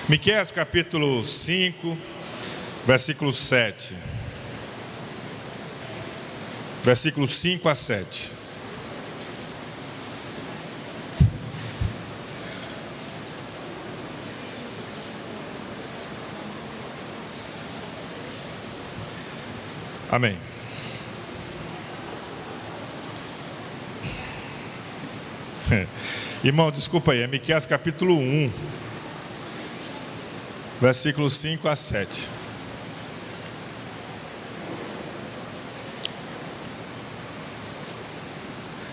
Miqueias capítulo 5, versículo 7. Versículos 5 a 7. Amém. Irmão, desculpa aí, é Miqueias capítulo 1, versículos 5 a 7.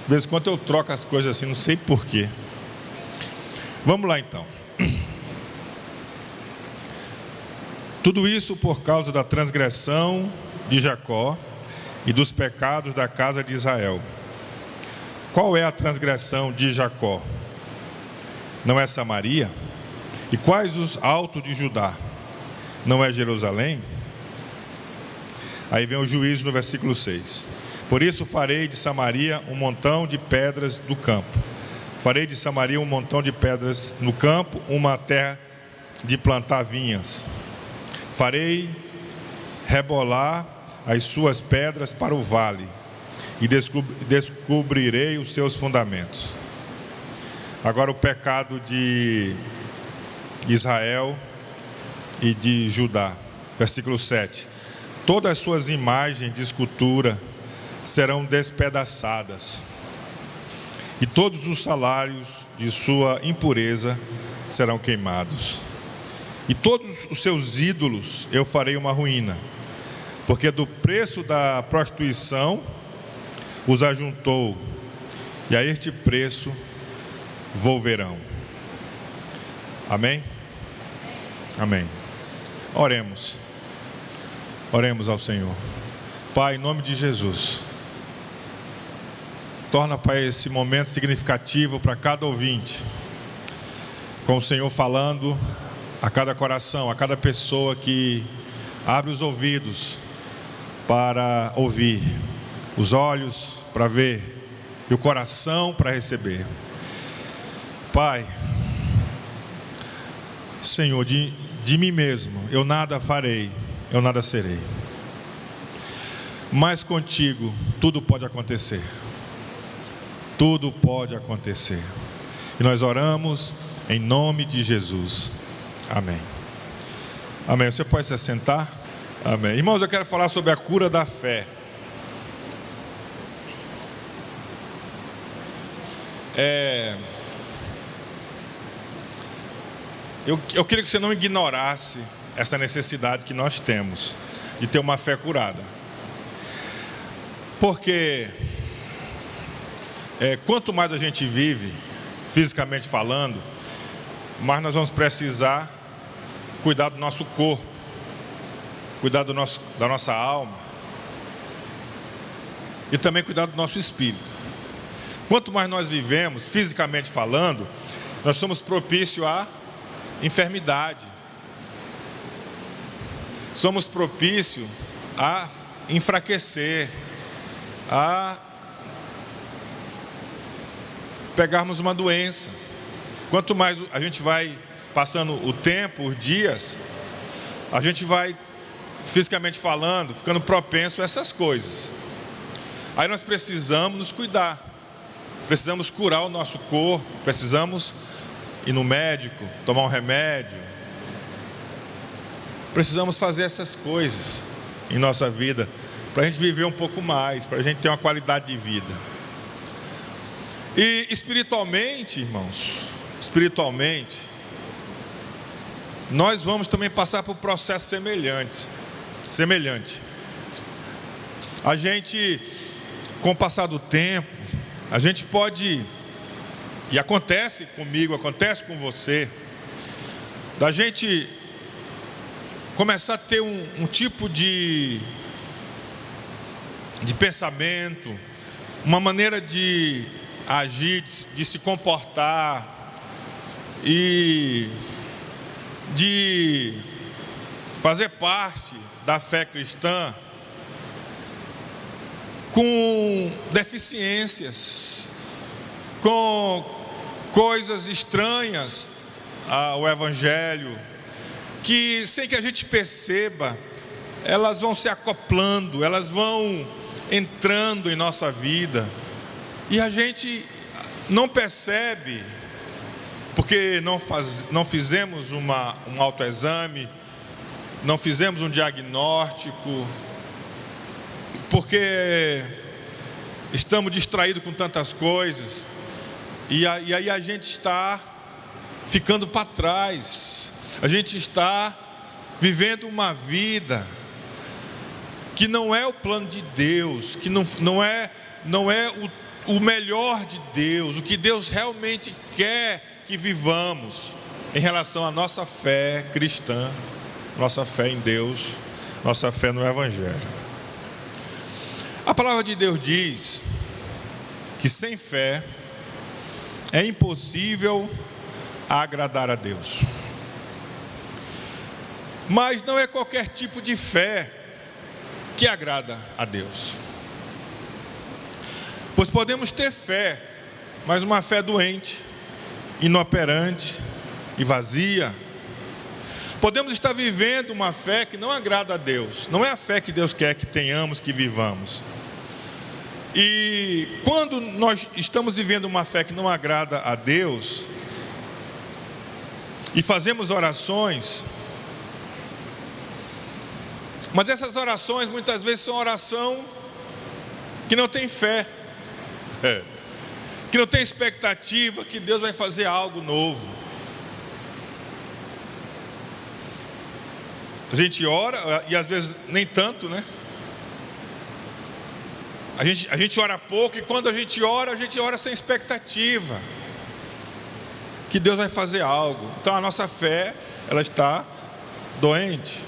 De vez em quando eu troco as coisas assim, não sei porquê. Vamos lá então. Tudo isso por causa da transgressão de Jacó e dos pecados da casa de Israel. Qual é a transgressão de Jacó? Não é Samaria? E quais os altos de Judá? Não é Jerusalém? Aí vem o juízo no versículo 6. Por isso farei de Samaria um montão de pedras do campo. Farei de Samaria um montão de pedras no campo, uma terra de plantar vinhas. Farei rebolar as suas pedras para o vale, e descobrirei os seus fundamentos. Agora o pecado de Israel e de Judá. Versículo 7. Todas as suas imagens de escultura serão despedaçadas, e todos os salários de sua impureza serão queimados. E todos os seus ídolos eu farei uma ruína, porque do preço da prostituição os ajuntou, e a este preço volverão. Amém? Amém. Oremos. Oremos ao Senhor. Pai, em nome de Jesus, torna, Pai, esse momento significativo para cada ouvinte, com o Senhor falando a cada coração, a cada pessoa que abre os ouvidos para ouvir, os olhos para ver e o coração para receber. Pai, Senhor, de mim mesmo eu nada farei, eu nada serei, mas contigo tudo pode acontecer. Tudo pode acontecer. E nós oramos em nome de Jesus. Amém. Amém. Você pode se assentar? Amém. Irmãos, eu quero falar sobre a cura da fé. Eu queria que você não ignorasse essa necessidade que nós temos de ter uma fé curada. Porque quanto mais a gente vive, fisicamente falando, mais nós vamos precisar cuidar do nosso corpo, cuidar da nossa alma e também cuidar do nosso espírito. Quanto mais nós vivemos, fisicamente falando, nós somos propícios à enfermidade, somos propícios a enfraquecer, a pegarmos uma doença. Quanto mais a gente vai passando o tempo, os dias, a gente vai, fisicamente falando, ficando propenso a essas coisas. Aí nós precisamos nos cuidar, precisamos curar o nosso corpo, precisamos ir no médico, tomar um remédio, precisamos fazer essas coisas em nossa vida, para a gente viver um pouco mais, para a gente ter uma qualidade de vida. E espiritualmente, irmãos, nós vamos também passar por processos semelhante. A gente, com o passar do tempo, a gente pode, e acontece comigo, acontece com você, da gente começar a ter um tipo de pensamento, uma maneira de agir, de se comportar e de fazer parte da fé cristã com deficiências, com coisas estranhas ao Evangelho, que sem que a gente perceba, elas vão se acoplando, elas vão entrando em nossa vida, e a gente não percebe, porque não fizemos um autoexame, não fizemos um diagnóstico, porque estamos distraídos com tantas coisas, e aí a gente está ficando para trás, a gente está vivendo uma vida que não é o plano de Deus, que não é o melhor de Deus, o que Deus realmente quer que vivamos em relação à nossa fé cristã, nossa fé em Deus, nossa fé no Evangelho. A palavra de Deus diz que sem fé é impossível agradar a Deus. Mas não é qualquer tipo de fé que agrada a Deus. Pois podemos ter fé, mas uma fé doente, inoperante e vazia. Podemos estar vivendo uma fé que não agrada a Deus. Não é a fé que Deus quer que tenhamos, que vivamos. E quando nós estamos vivendo uma fé que não agrada a Deus, e fazemos orações, mas essas orações muitas vezes são oração que não tem fé, que não tem expectativa que Deus vai fazer algo novo. A gente ora, e às vezes nem tanto, né? A gente ora pouco, e quando a gente ora sem expectativa que Deus vai fazer algo. Então a nossa fé, ela está doente.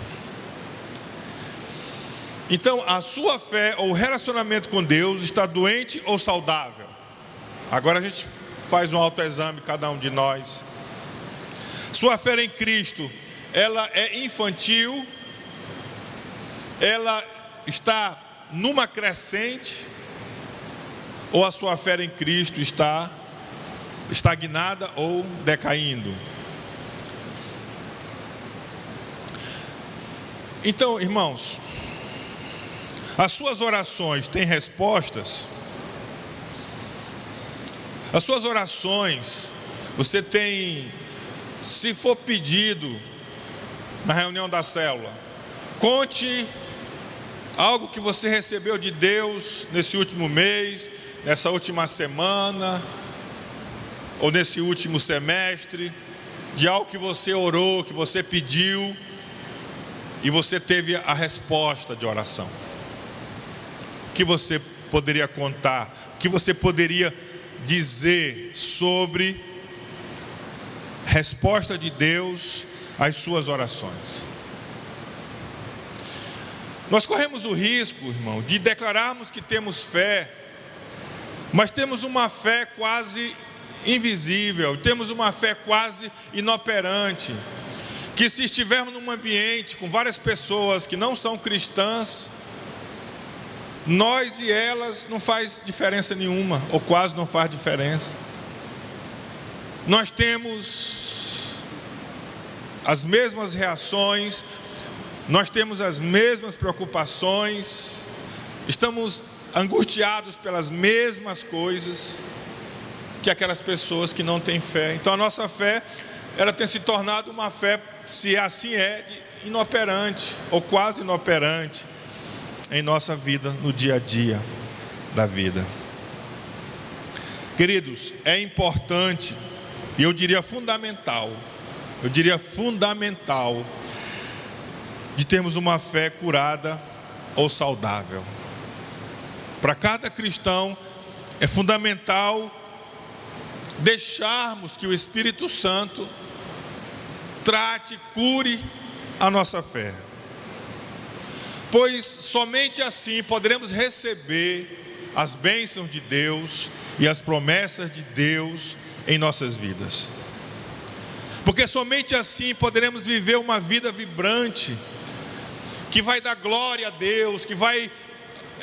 Então a sua fé ou relacionamento com Deus está doente ou saudável? Agora a gente faz um autoexame, cada um de nós. Sua fé em Cristo, ela é infantil? Ela está numa crescente? Ou a sua fé em Cristo está estagnada ou decaindo? Então, irmãos, as suas orações têm respostas? As suas orações, você tem, se for pedido na reunião da célula, conte algo que você recebeu de Deus nesse último mês, nessa última semana, ou nesse último semestre, de algo que você orou, que você pediu, e você teve a resposta de oração. O que você poderia contar? O que você poderia dizer sobre resposta de Deus às suas orações? Nós corremos o risco, irmão, de declararmos que temos fé, mas temos uma fé quase invisível, temos uma fé quase inoperante, que se estivermos num ambiente com várias pessoas que não são cristãs, nós e elas não faz diferença nenhuma, ou quase não faz diferença. Nós temos as mesmas reações, nós temos as mesmas preocupações, estamos angustiados pelas mesmas coisas que aquelas pessoas que não têm fé. Então a nossa fé, ela tem se tornado uma fé, se assim é, inoperante, ou quase inoperante, em nossa vida, no dia a dia da vida. Queridos, é importante, e eu diria fundamental, de termos uma fé curada ou saudável. Para cada cristão é fundamental deixarmos que o Espírito Santo trate, cure a nossa fé, pois somente assim poderemos receber as bênçãos de Deus e as promessas de Deus em nossas vidas, porque somente assim poderemos viver uma vida vibrante, que vai dar glória a Deus, que vai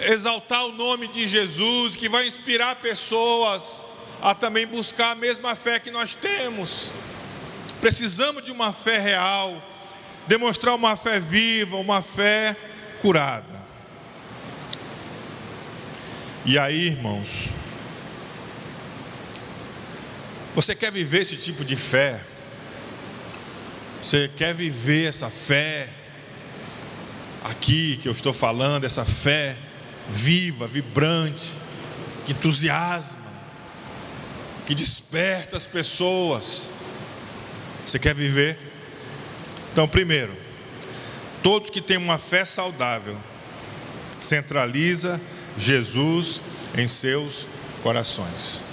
exaltar o nome de Jesus, que vai inspirar pessoas a também buscar a mesma fé que nós temos. Precisamos de uma fé real, demonstrar uma fé viva, uma fé curada. E aí, irmãos, você quer viver esse tipo de fé? Você quer viver essa fé aqui que eu estou falando, essa fé viva, vibrante, que entusiasma, que desperta as pessoas? Você quer viver? Então, primeiro, todos que têm uma fé saudável centraliza Jesus em seus corações.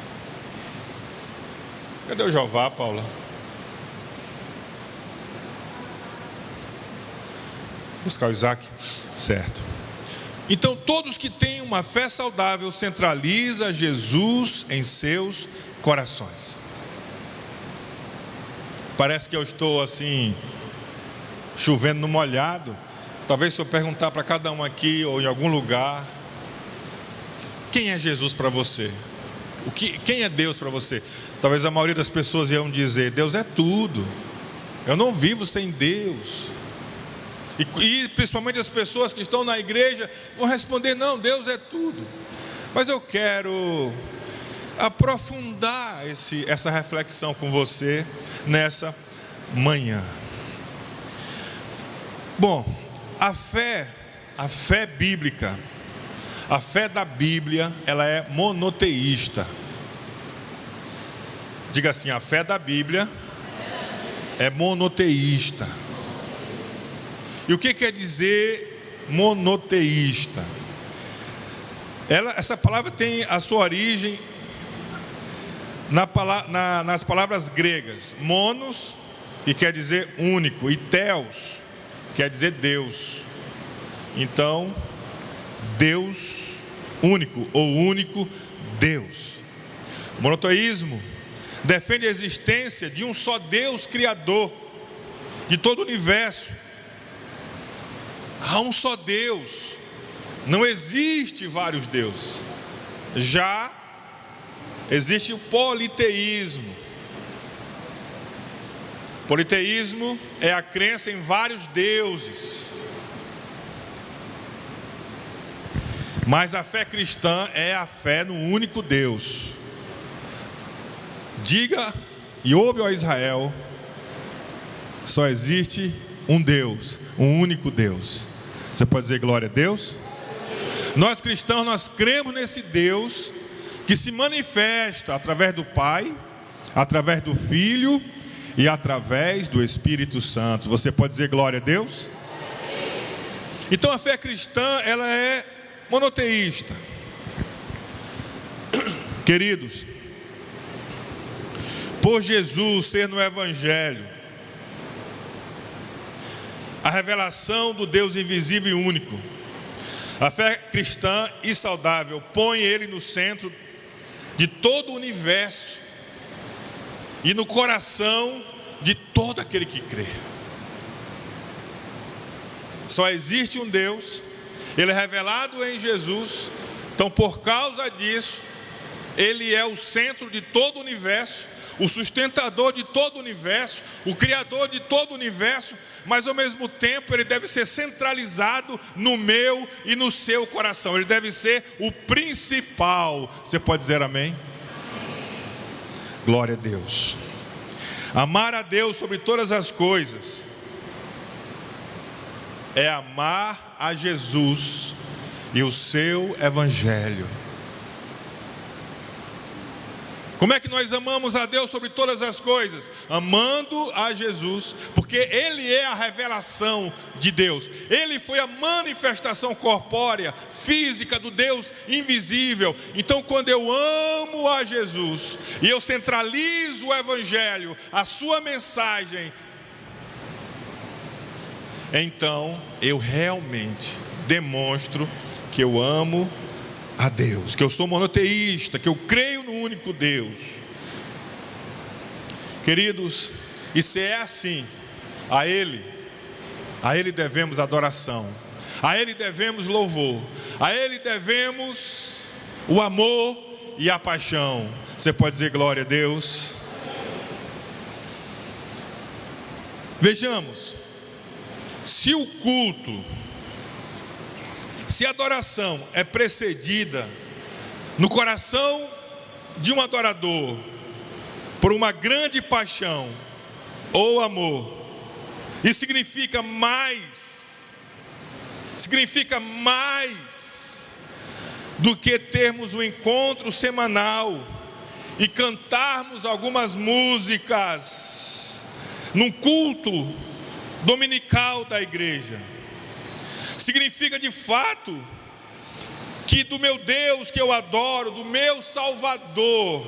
Cadê o Jeová, Paula? Buscar o Isaac? Certo. Então, todos que têm uma fé saudável centraliza Jesus em seus corações. Parece que eu estou assim, chovendo no molhado. Talvez se eu perguntar para cada um aqui ou em algum lugar: quem é Jesus para você? Quem é Deus para você? Talvez a maioria das pessoas iam dizer: Deus é tudo, eu não vivo sem Deus. E principalmente as pessoas que estão na igreja vão responder: não, Deus é tudo. Mas eu quero aprofundar essa reflexão com você nessa manhã. Bom, a fé bíblica, a fé da Bíblia, ela é monoteísta. Diga assim: a fé da Bíblia é monoteísta. E o que quer dizer monoteísta? Essa palavra tem a sua origem nas palavras gregas: monos, que quer dizer único, e theos, quer dizer Deus. Então, Deus único, ou único Deus. O monoteísmo defende a existência de um só Deus criador de todo o universo. Há um só Deus, não existe vários deuses. Já existe o politeísmo. Politeísmo é a crença em vários deuses. Mas a fé cristã é a fé no único Deus. Diga e ouve, ó Israel: só existe um Deus, um único Deus. Você pode dizer glória a Deus? Nós cristãos, nós cremos nesse Deus que se manifesta através do Pai, através do Filho e através do Espírito Santo. Você pode dizer glória a Deus? Então a fé cristã, ela é monoteísta. Queridos, por Jesus ser no Evangelho a revelação do Deus invisível e único, a fé cristã e saudável põe Ele no centro de todo o universo e no coração de todo aquele que crê. Só existe um Deus, Ele é revelado em Jesus. Então, por causa disso, Ele é o centro de todo o universo, o sustentador de todo o universo, o criador de todo o universo. Mas ao mesmo tempo Ele deve ser centralizado no meu e no seu coração. Ele deve ser o principal. Você pode dizer amém? Glória a Deus. Amar a Deus sobre todas as coisas é amar a Jesus e o seu Evangelho. Como é que nós amamos a Deus sobre todas as coisas? Amando a Jesus, porque Ele é a revelação de Deus. Ele foi a manifestação corpórea, física do Deus invisível. Então, quando eu amo a Jesus e eu centralizo o Evangelho, a sua mensagem, então eu realmente demonstro que eu amo a Deus, que eu sou monoteísta, que eu creio no único Deus. Queridos, e se é assim, a Ele devemos adoração, a Ele devemos louvor, a Ele devemos o amor e a paixão. Você pode dizer glória a Deus? Vejamos, Se o culto, se a adoração é precedida no coração de um adorador por uma grande paixão ou amor, isso significa mais do que termos um encontro semanal e cantarmos algumas músicas num culto dominical da igreja. Significa de fato que do meu Deus que eu adoro, do meu Salvador,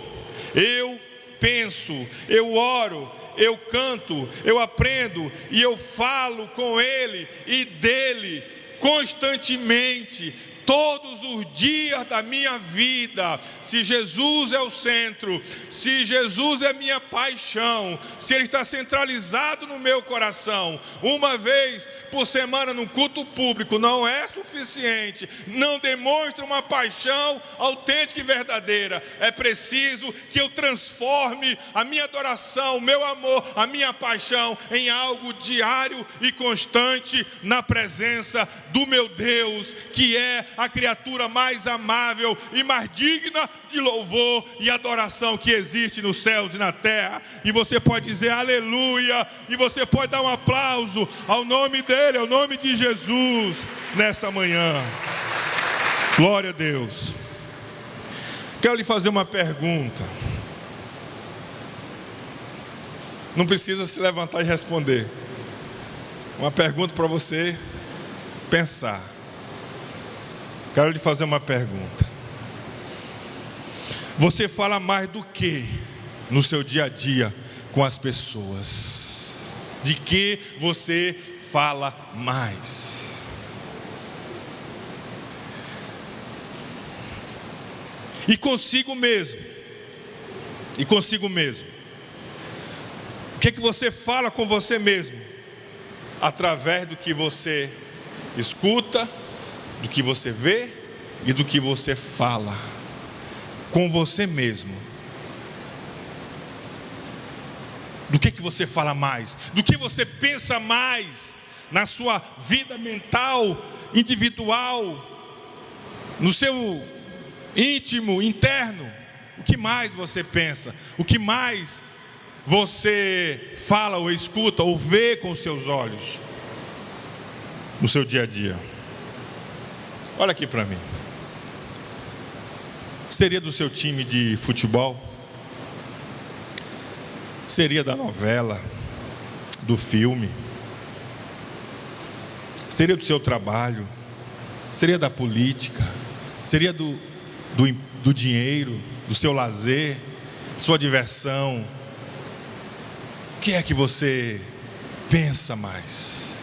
eu penso, eu oro, eu canto, eu aprendo e eu falo com Ele e dele constantemente, todos os dias da minha vida. Se Jesus é o centro, se Jesus é minha paixão, se Ele está centralizado no meu coração, uma vez por semana num culto público não é suficiente, não demonstra uma paixão autêntica e verdadeira. É preciso que eu transforme a minha adoração, o meu amor, a minha paixão em algo diário e constante na presença do meu Deus, que é a criatura mais amável e mais digna de louvor e adoração que existe nos céus e na terra. E você pode dizer aleluia, e você pode dar um aplauso ao nome dele, ao nome de Jesus nessa manhã. Glória a Deus. Quero lhe fazer uma pergunta. Não precisa se levantar e responder. Uma pergunta para você pensar. Quero lhe fazer uma pergunta. Você fala mais do que no seu dia a dia com as pessoas? De que você fala mais? E consigo mesmo. O que você fala com você mesmo? Através do que você escuta, do que você vê e do que você fala com você mesmo. Do que você fala mais? Do que você pensa mais na sua vida mental, individual, no seu íntimo, interno? O que mais você pensa? O que mais você fala ou escuta ou vê com os seus olhos no seu dia a dia? Olha aqui para mim. Seria do seu time de futebol? Seria da novela, do filme? Seria do seu trabalho? Seria da política? Seria do dinheiro, do seu lazer, sua diversão? O que é que você pensa mais?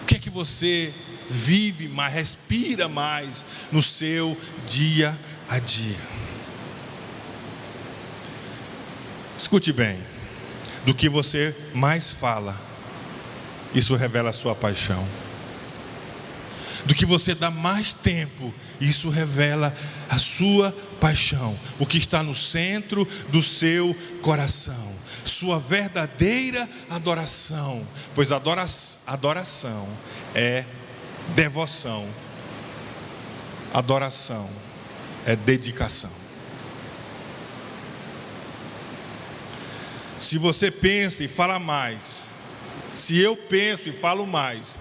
O que é que você vive mais, respira mais no seu dia a dia? Escute bem. Do que você mais fala, isso revela a sua paixão. Do que você dá mais tempo, isso revela a sua paixão. O que está no centro do seu coração, sua verdadeira adoração. Pois adoração é devoção. Adoração é dedicação. Se você pensa e fala mais, se eu penso e falo mais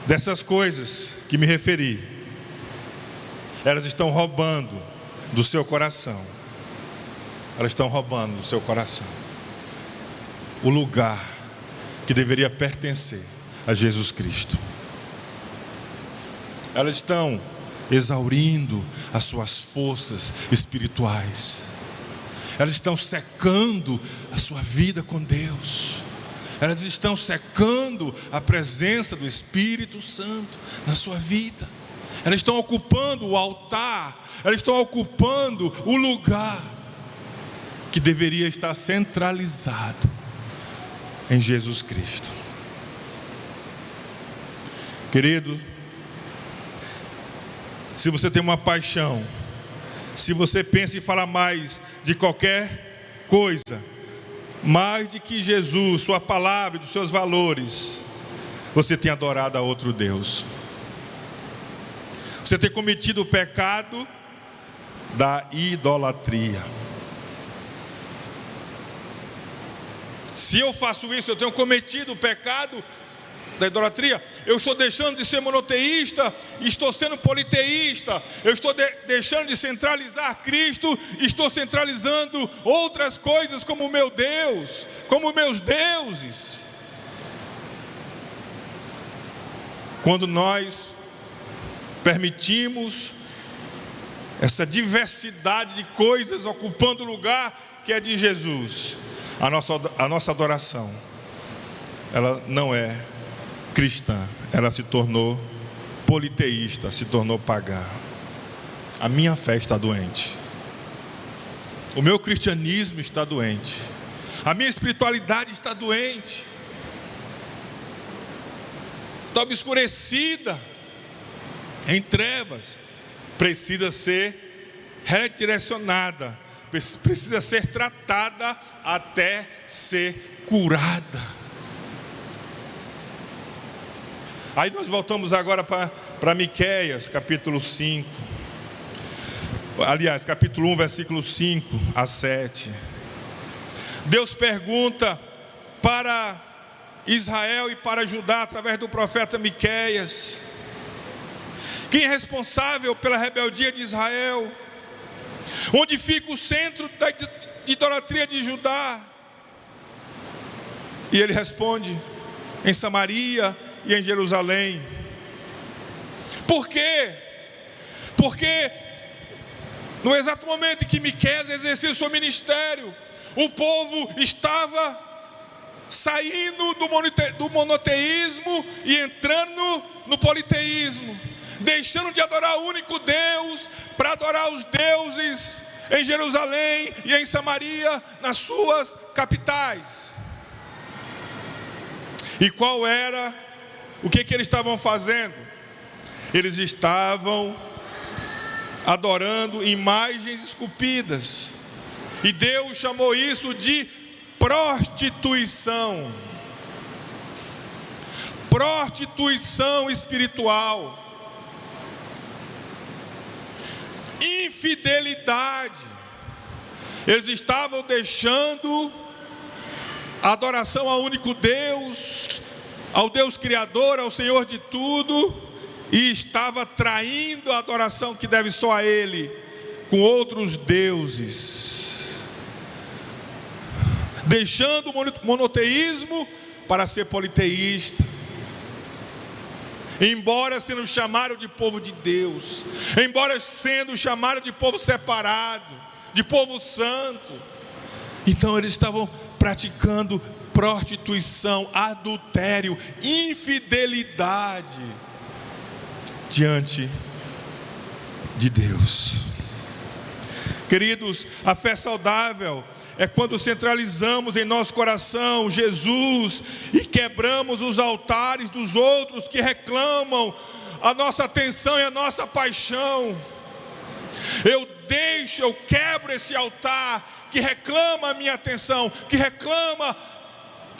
dessas coisas que me referi, elas estão roubando do seu coração. Elas estão roubando do seu coração o lugar que deveria pertencer a Jesus Cristo. Elas estão exaurindo as suas forças espirituais. Elas estão secando a sua vida com Deus. Elas estão secando a presença do Espírito Santo na sua vida. Elas estão ocupando o altar. Elas estão ocupando o lugar que deveria estar centralizado em Jesus Cristo. Querido, se você tem uma paixão, se você pensa e fala mais de qualquer coisa, mais de que Jesus, sua palavra e dos seus valores, você tem adorado a outro Deus. Você tem cometido o pecado da idolatria. Se eu faço isso, eu tenho cometido o pecado da idolatria. Eu estou deixando de ser monoteísta e estou sendo politeísta. Eu estou deixando de centralizar Cristo e estou centralizando outras coisas como o meu Deus, como meus deuses. Quando nós permitimos essa diversidade de coisas ocupando o lugar que é de Jesus, a nossa adoração, ela não é cristã, ela se tornou politeísta, se tornou pagã. A minha fé está doente, o meu cristianismo está doente, a minha espiritualidade está doente, está obscurecida, em trevas, precisa ser redirecionada, precisa ser tratada até ser curada. Aí nós voltamos agora para Miqueias, capítulo 5. Aliás, capítulo 1, versículo 5 a 7. Deus pergunta para Israel e para Judá, através do profeta Miqueias: quem é responsável pela rebeldia de Israel? Onde fica o centro da idolatria de Judá? E ele responde: em Samaria e em Jerusalém. Por quê? Porque no exato momento em que Miqueias exercia o seu ministério, o povo estava saindo do monoteísmo e entrando no politeísmo, deixando de adorar o único Deus para adorar os deuses em Jerusalém e em Samaria, nas suas capitais. E qual era o que eles estavam fazendo? Eles estavam adorando imagens esculpidas, e Deus chamou isso de prostituição. Prostituição espiritual. Infidelidade. Eles estavam deixando a adoração ao único Deus, ao Deus Criador, ao Senhor de tudo, e estava traindo a adoração que deve só a Ele, com outros deuses, deixando o monoteísmo para ser politeísta. Embora sendo chamado de povo de Deus, embora sendo chamado de povo separado, de povo santo, então eles estavam praticando prostituição, adultério, infidelidade diante de Deus. Queridos, a fé saudável é quando centralizamos em nosso coração Jesus e quebramos os altares dos outros que reclamam a nossa atenção e a nossa paixão. Eu quebro esse altar que reclama a minha atenção, que reclama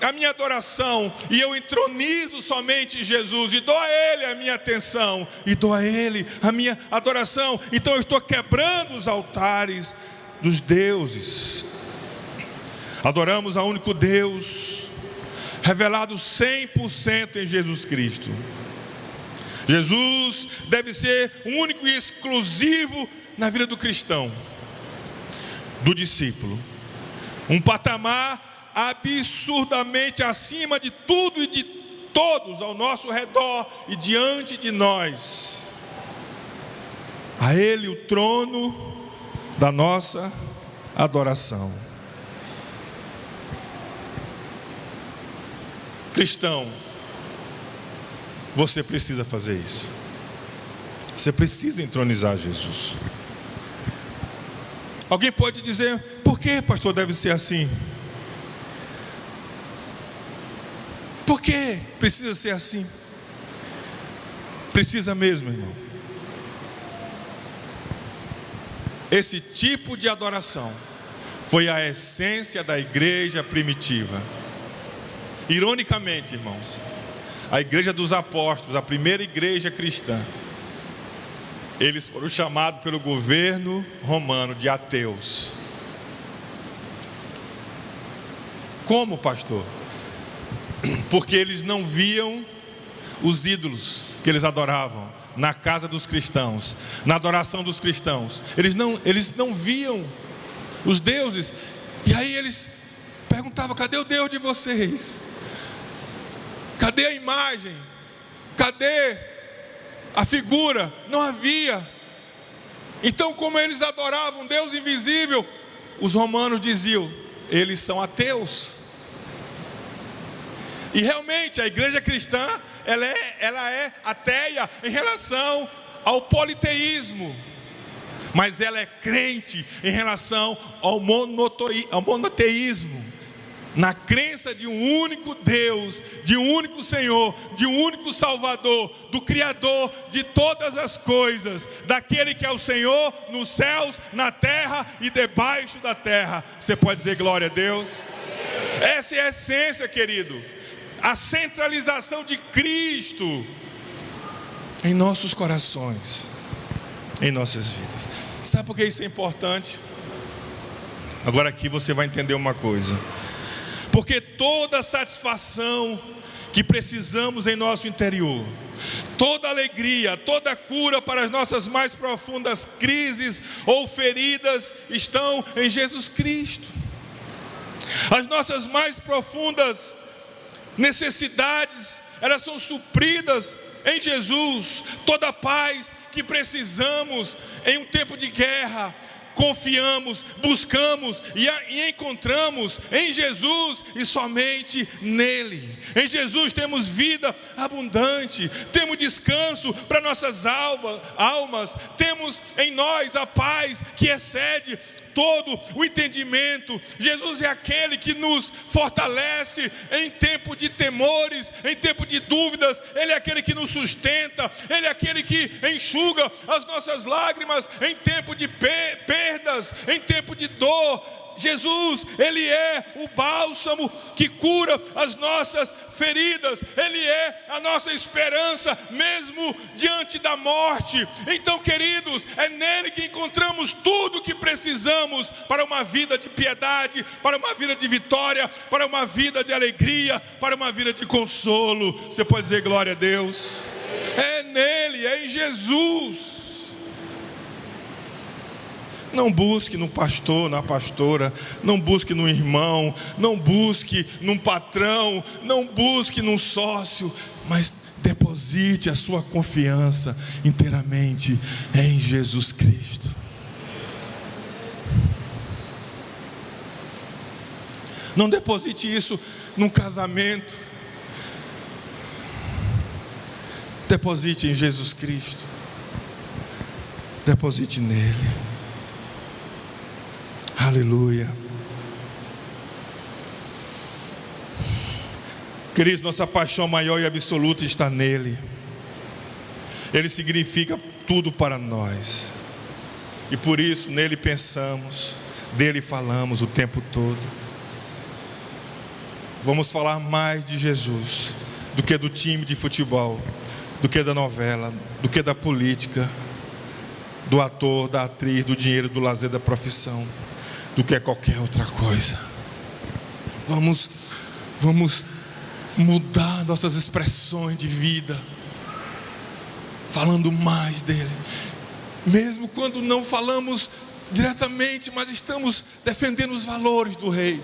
a minha adoração, e eu entronizo somente Jesus e dou a Ele a minha atenção e dou a Ele a minha adoração. Então eu estou quebrando os altares dos deuses. Adoramos a único Deus, revelado 100% em Jesus Cristo. Jesus deve ser único e exclusivo na vida do cristão, do discípulo. Um patamar absurdamente acima de tudo e de todos ao nosso redor e diante de nós. A Ele o trono da nossa adoração. Cristão, você precisa fazer isso. Você precisa entronizar Jesus. Alguém pode dizer: por que, pastor, deve ser assim? Por que precisa ser assim? Precisa mesmo, irmão. Esse tipo de adoração foi a essência da igreja primitiva. Ironicamente, irmãos, a igreja dos apóstolos, a primeira igreja cristã, eles foram chamados pelo governo romano de ateus. Como, pastor? Porque eles não viam os ídolos que eles adoravam na casa dos cristãos, na adoração dos cristãos. Eles não viam os deuses. E aí eles perguntavam: cadê o Deus de vocês? Cadê a imagem? Cadê a figura? Não havia. Então, como eles adoravam um Deus invisível, os romanos diziam: eles são ateus. E realmente a igreja cristã, ela é ateia em relação ao politeísmo, mas ela é crente em relação ao monoteísmo, na crença de um único Deus, de um único Senhor, de um único Salvador, do Criador de todas as coisas, daquele que é o Senhor nos céus, na terra e debaixo da terra. Você pode dizer glória a Deus? Essa é a essência, querido. A centralização de Cristo em nossos corações, em nossas vidas. Sabe por que isso é importante? Agora aqui você vai entender uma coisa. Porque toda satisfação que precisamos em nosso interior, toda alegria, toda cura para as nossas mais profundas crises ou feridas estão em Jesus Cristo. As nossas mais profundas necessidades, elas são supridas em Jesus. Toda a paz que precisamos em um tempo de guerra, confiamos, buscamos e encontramos em Jesus e somente nele. Em Jesus temos vida abundante, temos descanso para nossas almas, temos em nós a paz que excede todo o entendimento. Jesus é aquele que nos fortalece em tempo de temores, em tempo de dúvidas. Ele é aquele que nos sustenta, Ele é aquele que enxuga as nossas lágrimas em tempo de perdas, em tempo de dor. Jesus, Ele é o bálsamo que cura as nossas feridas. Ele é a nossa esperança, mesmo diante da morte. Então, queridos, é nele que encontramos tudo o que precisamos para uma vida de piedade, para uma vida de vitória, para uma vida de alegria, para uma vida de consolo. Você pode dizer glória a Deus? É nele, é em Jesus. Não busque no pastor, na pastora, não busque no irmão, não busque num patrão, não busque num sócio, mas deposite a sua confiança inteiramente em Jesus Cristo. Não deposite isso num casamento, deposite em Jesus Cristo, deposite nele. Aleluia. Queridos, nossa paixão maior e absoluta está nele. Ele significa tudo para nós. E por isso nele pensamos, dele falamos o tempo todo. Vamos falar mais de Jesus do que do time de futebol, do que da novela, do que da política, do ator, da atriz, do dinheiro, do lazer, da profissão, do que qualquer outra coisa. Vamos mudar nossas expressões de vida, falando mais dele, mesmo quando não falamos diretamente, mas estamos defendendo os valores do reino,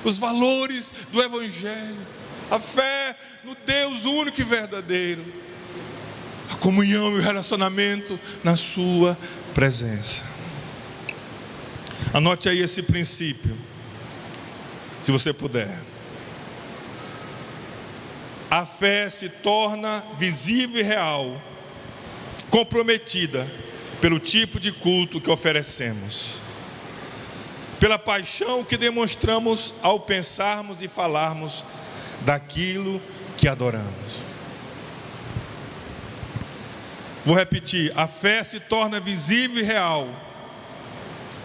os valores do evangelho, a fé no Deus único e verdadeiro, a comunhão e o relacionamento na sua presença. Anote aí esse princípio, se você puder. A fé se torna visível e real, comprometida pelo tipo de culto que oferecemos, pela paixão que demonstramos ao pensarmos e falarmos daquilo que adoramos. Vou repetir: a fé se torna visível e real,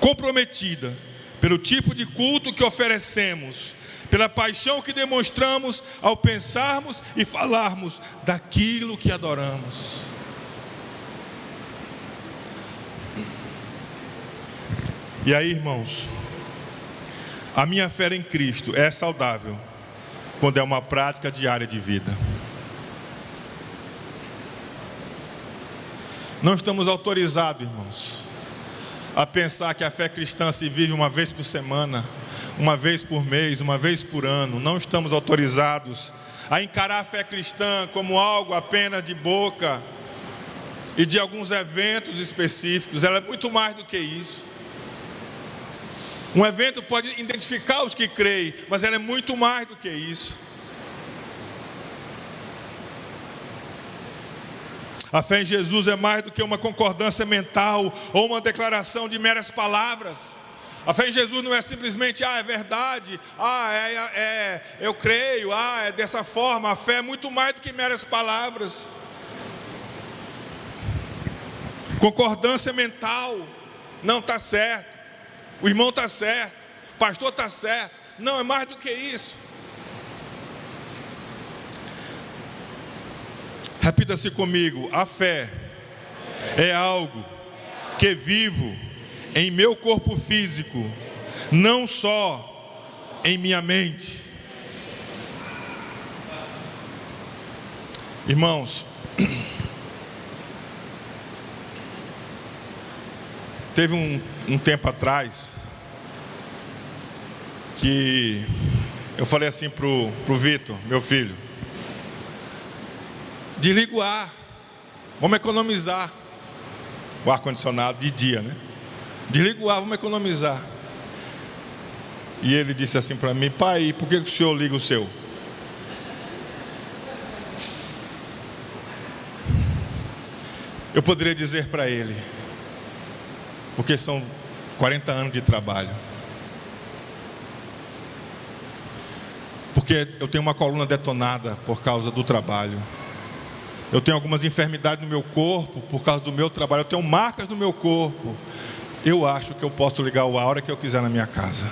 comprometida pelo tipo de culto que oferecemos, pela paixão que demonstramos ao pensarmos e falarmos daquilo que adoramos. E aí, irmãos, a minha fé em Cristo é saudável quando é uma prática diária de vida. Não estamos autorizados, irmãos, a pensar que a fé cristã se vive uma vez por semana, uma vez por mês, uma vez por ano. Não estamos autorizados a encarar a fé cristã como algo apenas de boca e de alguns eventos específicos. Ela é muito mais do que isso. Um evento pode identificar os que creem, mas ela é muito mais do que isso. A fé em Jesus é mais do que uma concordância mental ou uma declaração de meras palavras. A fé em Jesus não é simplesmente, é verdade, eu creio, é dessa forma. A fé é muito mais do que meras palavras. Concordância mental, não está certo. O irmão está certo, o pastor está certo. Não, é mais do que isso. Repita-se comigo: a fé é algo que vivo em meu corpo físico, não só em minha mente. Irmãos, teve um tempo atrás que eu falei assim pro Vitor, meu filho: desliga o ar, vamos economizar o ar-condicionado de dia, né? Desliga o ar, vamos economizar. E ele disse assim para mim: pai, por que o senhor liga o seu? Eu poderia dizer para ele: porque são 40 anos de trabalho. Porque eu tenho uma coluna detonada por causa do trabalho. Eu tenho algumas enfermidades no meu corpo por causa do meu trabalho. Eu tenho marcas no meu corpo. Eu acho que eu posso ligar a hora que eu quiser na minha casa.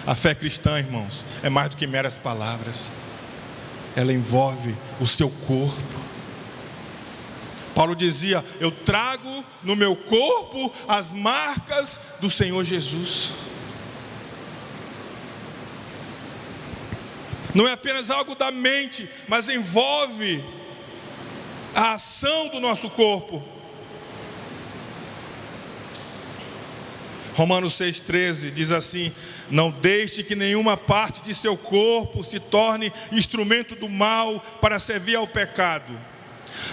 A fé cristã, irmãos, é mais do que meras palavras. Ela envolve o seu corpo. Paulo dizia: eu trago no meu corpo as marcas do Senhor Jesus. Não é apenas algo da mente, mas envolve a ação do nosso corpo. Romanos 6,13 diz assim: não deixe que nenhuma parte de seu corpo se torne instrumento do mal para servir ao pecado,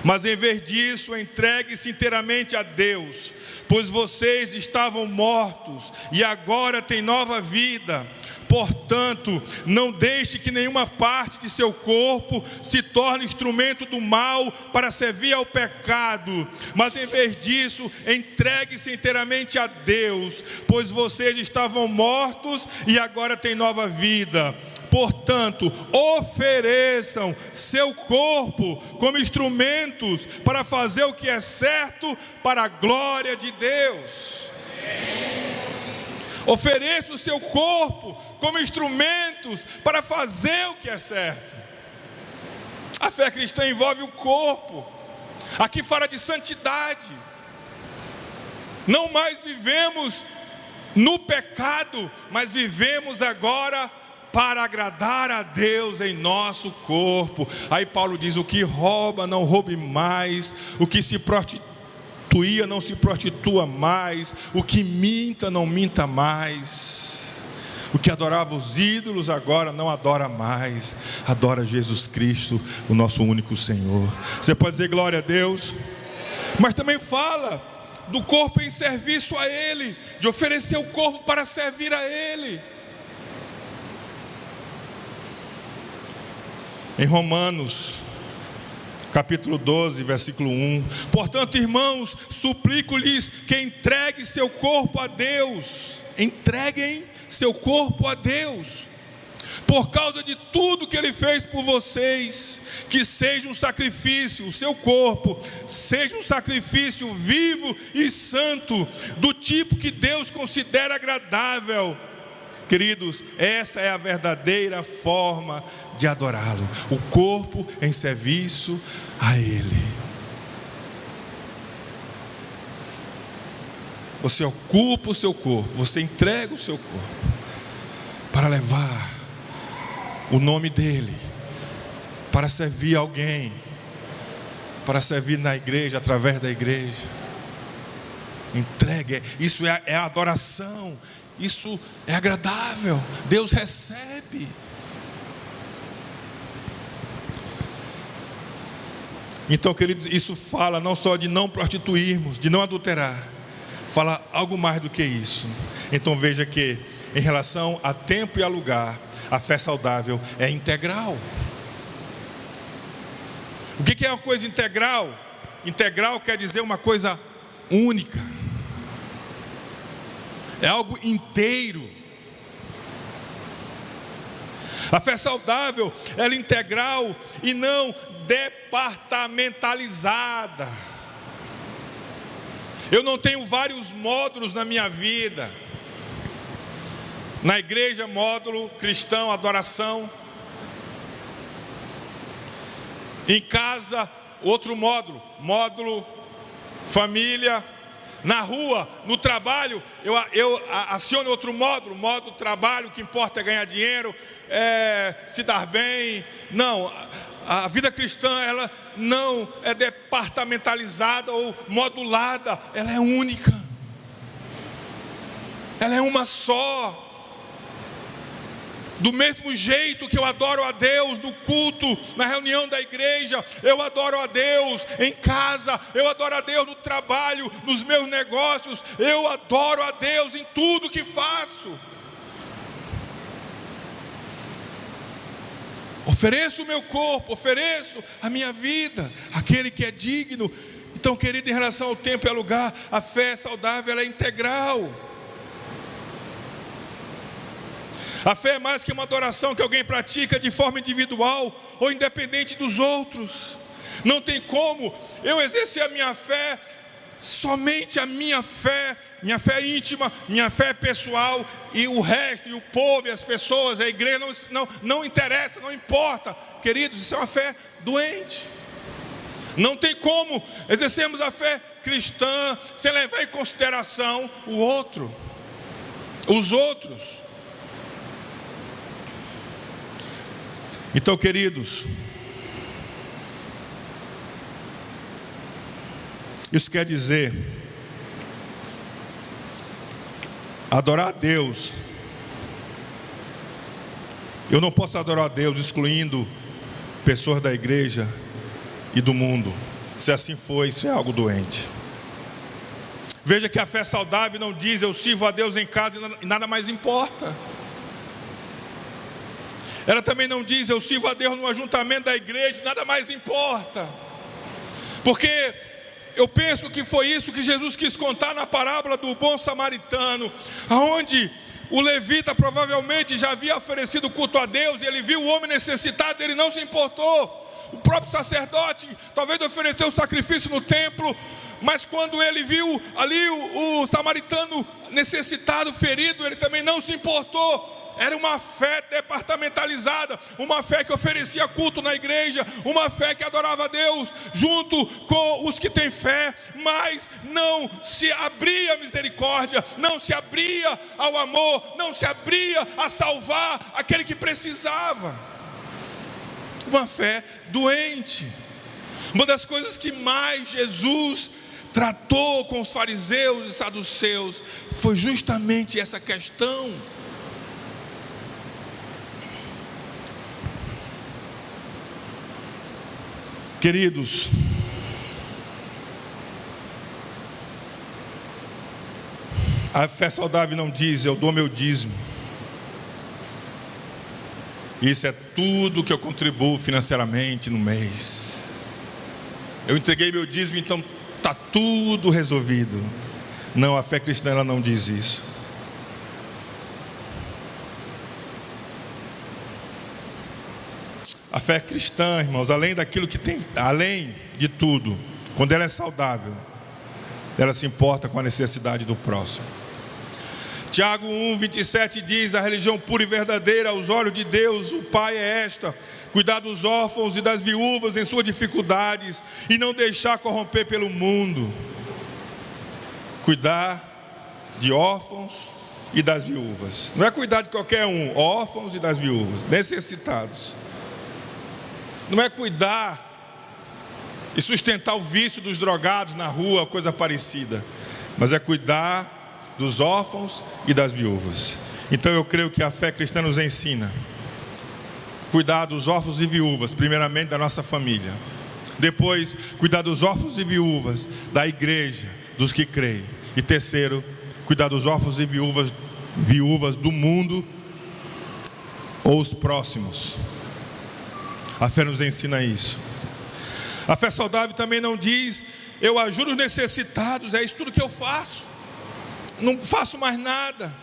mas em vez disso, entregue-se inteiramente a Deus, pois vocês estavam mortos e agora têm nova vida. Portanto, não deixe que nenhuma parte de seu corpo se torne instrumento do mal para servir ao pecado, mas em vez disso, entregue-se inteiramente a Deus, pois vocês estavam mortos e agora têm nova vida. Portanto, ofereçam seu corpo como instrumentos para fazer o que é certo para a glória de Deus. Ofereça o seu corpo como instrumentos para fazer o que é certo. A fé cristã envolve o corpo. Aqui fala de santidade. Não mais vivemos no pecado, mas vivemos agora para agradar a Deus em nosso corpo. Aí Paulo diz: o que rouba, não roube mais. O que se prostituía, não se prostitua mais. O que minta, não minta mais. O que adorava os ídolos, agora não adora mais. Adora Jesus Cristo, o nosso único Senhor. Você pode dizer glória a Deus? Mas também fala do corpo em serviço a Ele, de oferecer o corpo para servir a Ele. Em Romanos, capítulo 12, versículo 1: portanto, irmãos, suplico-lhes que entreguem seu corpo a Deus. Entreguem seu corpo a Deus, por causa de tudo que Ele fez por vocês, que seja um sacrifício, o seu corpo seja um sacrifício vivo e santo, do tipo que Deus considera agradável. Queridos, essa é a verdadeira forma de adorá-lo, o corpo em serviço a Ele. Você ocupa o seu corpo, você entrega o seu corpo para levar o nome dEle, para servir alguém, para servir na igreja, através da igreja. Entregue, isso é a adoração, isso é agradável, Deus recebe. Então, queridos, isso fala não só de não prostituirmos, de não adulterar, fala algo mais do que isso. Então veja que em relação a tempo e a lugar, a fé saudável é integral. O que é uma coisa integral? Integral quer dizer uma coisa única, é algo inteiro. A fé saudável, ela é integral e não departamentalizada. Eu não tenho vários módulos na minha vida. Na igreja, módulo cristão, adoração. Em casa, outro módulo, módulo família. Na rua, no trabalho, eu aciono outro módulo, módulo trabalho, o que importa é ganhar dinheiro, se dar bem. Não, a vida cristã, ela não é departamentalizada ou modulada, ela é única, ela é uma só. Do mesmo jeito que eu adoro a Deus no culto, na reunião da igreja, eu adoro a Deus em casa, eu adoro a Deus no trabalho, nos meus negócios, eu adoro a Deus em tudo que faço. Ofereço o meu corpo, ofereço a minha vida, aquele que é digno. Então, querido, em relação ao tempo e ao lugar, a fé saudável, ela é integral. A fé é mais que uma adoração que alguém pratica de forma individual ou independente dos outros. Não tem como eu exercer a minha fé, somente a minha fé íntima, minha fé pessoal, e o resto, e o povo, e as pessoas, a igreja, não interessa, não importa. Queridos, isso é uma fé doente. Não tem como exercermos a fé cristã sem levar em consideração o outro, os outros. Então, queridos, isso quer dizer, adorar a Deus, eu não posso adorar a Deus excluindo pessoas da igreja e do mundo. Se assim for, isso é algo doente. Veja que a fé saudável não diz eu sirvo a Deus em casa e nada mais importa. Ela também não diz eu sirvo a Deus no ajuntamento da igreja, nada mais importa. Porque eu penso que foi isso que Jesus quis contar na parábola do bom samaritano, aonde o levita provavelmente já havia oferecido culto a Deus, e ele viu o homem necessitado, ele não se importou. O próprio sacerdote talvez ofereceu o sacrifício no templo, mas quando ele viu ali o samaritano necessitado, ferido, ele também não se importou. Era uma fé departamentalizada, uma fé que oferecia culto na igreja, uma fé que adorava a Deus junto com os que têm fé, mas não se abria à misericórdia, não se abria ao amor, não se abria a salvar aquele que precisava. Uma fé doente. Uma das coisas que mais Jesus tratou com os fariseus e saduceus foi justamente essa questão. Queridos, a fé saudável não diz eu dou meu dízimo, isso é tudo que eu contribuo financeiramente no mês. Eu entreguei meu dízimo, então está tudo resolvido. Não, a fé cristã ela não diz isso. A fé cristã, irmãos, além de tudo, quando ela é saudável, ela se importa com a necessidade do próximo. Tiago 1:27 diz: a religião pura e verdadeira aos olhos de Deus, o Pai, é esta: cuidar dos órfãos e das viúvas em suas dificuldades e não deixar corromper pelo mundo. Cuidar de órfãos e das viúvas. Não é cuidar de qualquer um, órfãos e das viúvas, necessitados. Não é cuidar e sustentar o vício dos drogados na rua, coisa parecida, mas é cuidar dos órfãos e das viúvas. Então eu creio que a fé cristã nos ensina cuidar dos órfãos e viúvas, primeiramente da nossa família, depois cuidar dos órfãos e viúvas da igreja, dos que creem, e terceiro, cuidar dos órfãos e viúvas do mundo ou os próximos. A fé nos ensina isso. A fé saudável também não diz: eu ajudo os necessitados, é isso tudo que eu faço, não faço mais nada.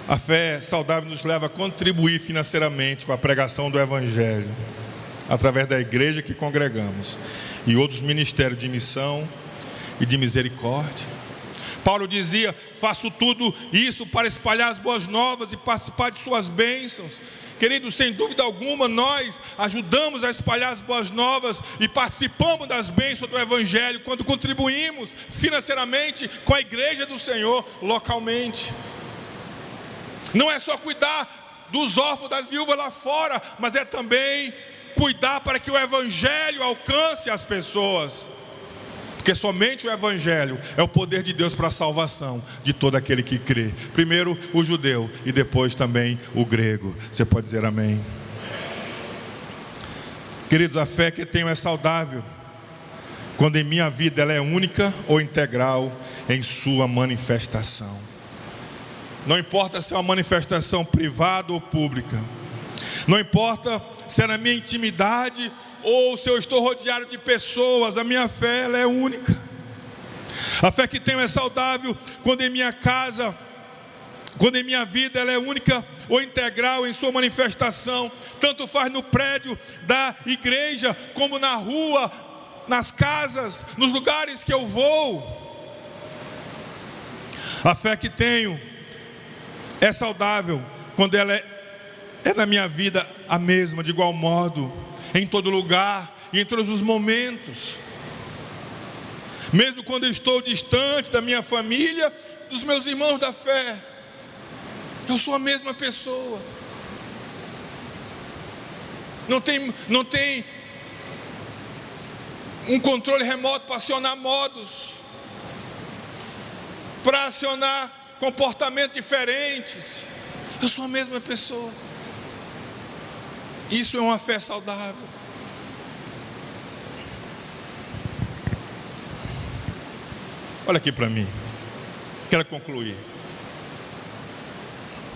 A fé saudável nos leva a contribuir financeiramente com a pregação do Evangelho, através da igreja que congregamos e outros ministérios de missão e de misericórdia. Paulo dizia: faço tudo isso para espalhar as boas novas e participar de suas bênçãos. Queridos, sem dúvida alguma, nós ajudamos a espalhar as boas novas e participamos das bênçãos do Evangelho quando contribuímos financeiramente com a igreja do Senhor localmente. Não é só cuidar dos órfãos, das viúvas lá fora, mas é também cuidar para que o Evangelho alcance as pessoas. Porque somente o Evangelho é o poder de Deus para a salvação de todo aquele que crê. Primeiro o judeu e depois também o grego. Você pode dizer amém? Queridos, a fé que tenho é saudável quando em minha vida ela é única ou integral em sua manifestação. Não importa se é uma manifestação privada ou pública. Não importa se é na minha intimidade ou se eu estou rodeado de pessoas, a minha fé ela é única. A fé que tenho é saudável quando em minha casa, quando em minha vida ela é única ou integral em sua manifestação. Tanto faz no prédio da igreja, como na rua, nas casas, nos lugares que eu vou. A fé que tenho é saudável quando ela é na minha vida a mesma, de igual modo, em todo lugar e em todos os momentos. Mesmo quando eu estou distante da minha família, dos meus irmãos da fé, eu sou a mesma pessoa. Não tem um controle remoto para acionar modos, para acionar comportamentos diferentes. Eu sou a mesma pessoa. Isso é uma fé saudável. Olha aqui para mim. Quero concluir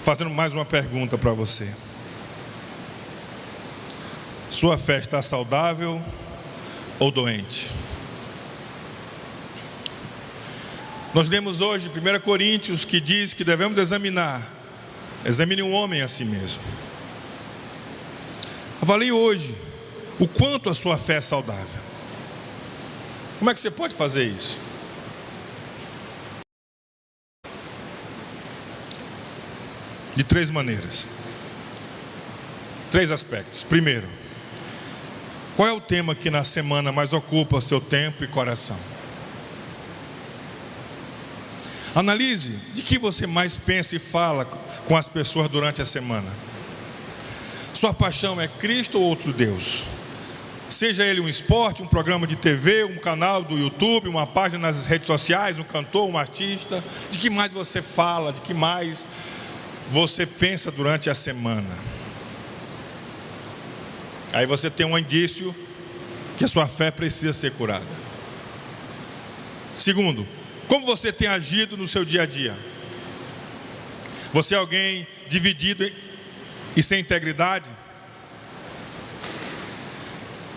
fazendo mais uma pergunta para você. Sua fé está saudável ou doente? Nós lemos hoje 1 Coríntios que diz que devemos examine um homem a si mesmo. Avalie hoje o quanto a sua fé é saudável. Como é que você pode fazer isso? De 3 maneiras. 3 aspectos. Primeiro, qual é o tema que na semana mais ocupa seu tempo e coração? Analise de que você mais pensa e fala com as pessoas durante a semana. Sua paixão é Cristo ou outro Deus? Seja ele um esporte, um programa de TV, um canal do YouTube, uma página nas redes sociais, um cantor, um artista. De que mais você fala, de que mais você pensa durante a semana? Aí você tem um indício que a sua fé precisa ser curada. Segundo, como você tem agido no seu dia a dia? Você é alguém dividido e sem integridade?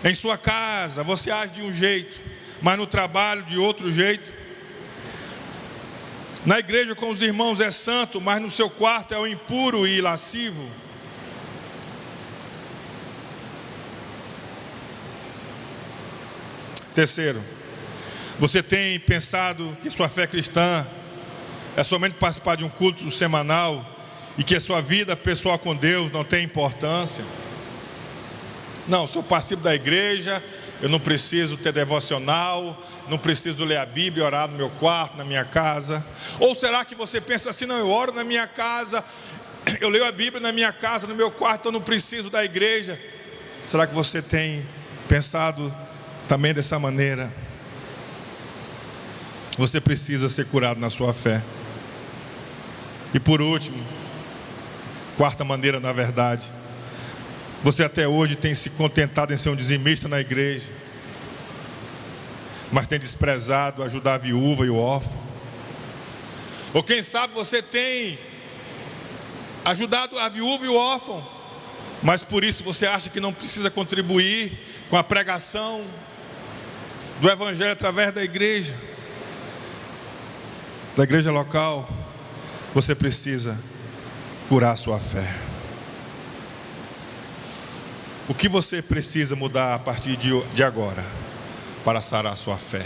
Em sua casa você age de um jeito, mas no trabalho de outro jeito. Na igreja com os irmãos é santo, mas no seu quarto é o impuro e lascivo. Terceiro, você tem pensado que sua fé cristã é somente participar de um culto semanal e que a sua vida pessoal com Deus não tem importância? Não, se eu participo da igreja, eu não preciso ter devocional, não preciso ler a Bíblia e orar no meu quarto, na minha casa. Ou será que você pensa assim: não, eu oro na minha casa, eu leio a Bíblia na minha casa, no meu quarto, então não preciso da igreja? Será que você tem pensado também dessa maneira? Você precisa ser curado na sua fé. E por último, quarta maneira, na verdade, você até hoje tem se contentado em ser um dizimista na igreja, mas tem desprezado ajudar a viúva e o órfão. Ou quem sabe você tem ajudado a viúva e o órfão, mas por isso você acha que não precisa contribuir com a pregação do evangelho através da igreja local. Você precisa curar a sua fé. O que você precisa mudar a partir de agora para sarar a sua fé?